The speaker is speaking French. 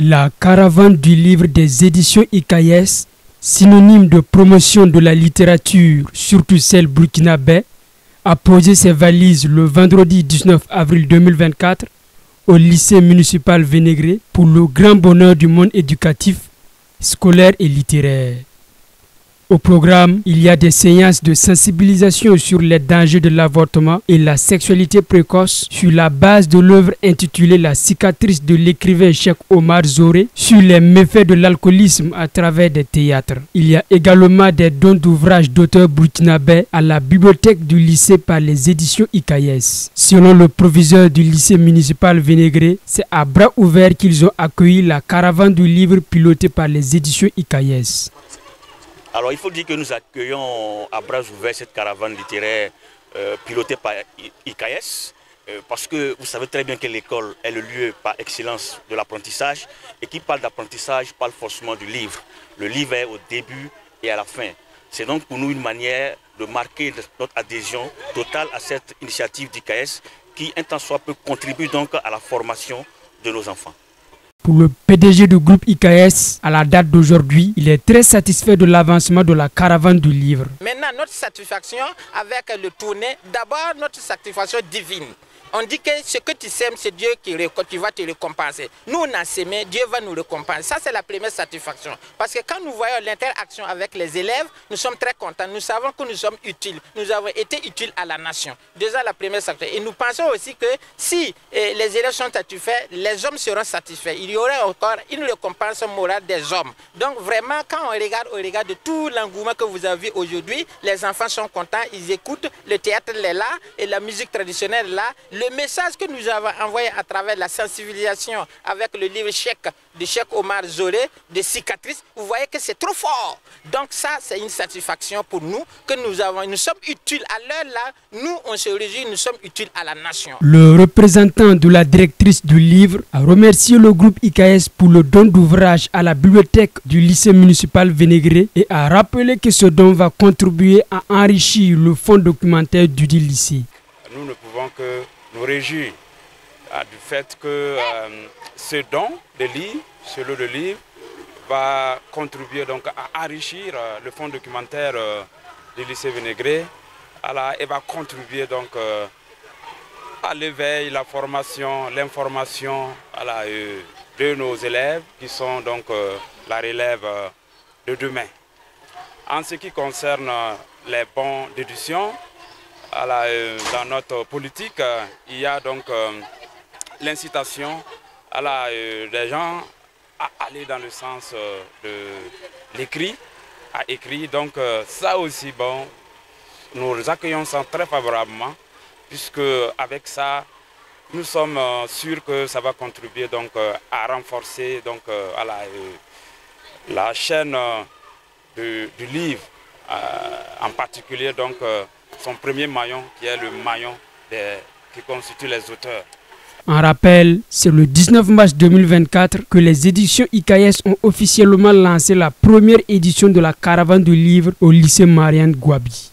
La caravane du livre des éditions ICAES, synonyme de promotion de la littérature, surtout celle burkinabé, a posé ses valises le vendredi 19 avril 2024 au lycée municipal Vénégré pour le grand bonheur du monde éducatif, scolaire et littéraire. Au programme, il y a des séances de sensibilisation sur les dangers de l'avortement et la sexualité précoce sur la base de l'œuvre intitulée La cicatrice de l'écrivain Cheikh Omar Zoré sur les méfaits de l'alcoolisme à travers des théâtres. Il y a également des dons d'ouvrages d'auteurs burkinabés à la bibliothèque du lycée par les éditions ICAES. Selon le proviseur du lycée municipal Vénégré, c'est à bras ouverts qu'ils ont accueilli la caravane du livre pilotée par les éditions ICAES. Alors il faut dire que nous accueillons à bras ouverts cette caravane littéraire pilotée par ICAES parce que vous savez très bien que l'école est le lieu par excellence de l'apprentissage et qui parle d'apprentissage parle forcément du livre. Le livre est au début et à la fin. C'est donc pour nous une manière de marquer notre adhésion totale à cette initiative d'ICAES qui, un tant soit peu, contribue donc à la formation de nos enfants. Pour le PDG du groupe ICAES, à la date d'aujourd'hui, il est très satisfait de l'avancement de la caravane du livre. Maintenant, notre satisfaction avec le tournée, d'abord notre satisfaction divine. On dit que ce que tu sèmes, c'est Dieu qui va te récompenser. Nous, on a sémé, Dieu va nous récompenser. Ça, c'est la première satisfaction. Parce que quand nous voyons l'interaction avec les élèves, nous sommes très contents. Nous savons que nous sommes utiles. Nous avons été utiles à la nation. Déjà, la première satisfaction. Et nous pensons aussi que si les élèves sont satisfaits, les hommes seront satisfaits. Il y aura encore une récompense morale des hommes. Donc, vraiment, quand on regarde de tout l'engouement que vous avez vu aujourd'hui, les enfants sont contents, ils écoutent, le théâtre est là et la musique traditionnelle est là. Le message que nous avons envoyé à travers la sensibilisation avec le livre de Cheikh Omar Zoré, de cicatrices, vous voyez que c'est trop fort. Donc ça, c'est une satisfaction pour nous que nous sommes utiles à l'heure là. Nous, on se réjouit, nous sommes utiles à la nation. Le représentant de la directrice du livre a remercié le groupe ICAES pour le don d'ouvrage à la bibliothèque du lycée municipal Vénégré et a rappelé que ce don va contribuer à enrichir le fonds documentaire du lycée. Nous ne pouvons que nous réjouir du fait que ce don de livre, ce lot de livres, va contribuer donc à enrichir le fonds documentaire du lycée Vénégré et va contribuer donc à l'éveil, la formation, l'information de nos élèves qui sont donc la relève de demain. En ce qui concerne les bons d'édition, dans notre politique, il y a donc l'incitation des gens à aller dans le sens de l'écrit, à écrire. Donc ça aussi, bon, nous accueillons ça très favorablement, puisque avec ça, nous sommes sûrs que ça va contribuer donc à renforcer donc la chaîne du livre, en particulier donc son premier maillon qui est le maillon qui constitue les auteurs. En rappel, c'est le 19 mars 2024 que les éditions ICAES ont officiellement lancé la première édition de la caravane du livre au lycée Marianne Gouabi.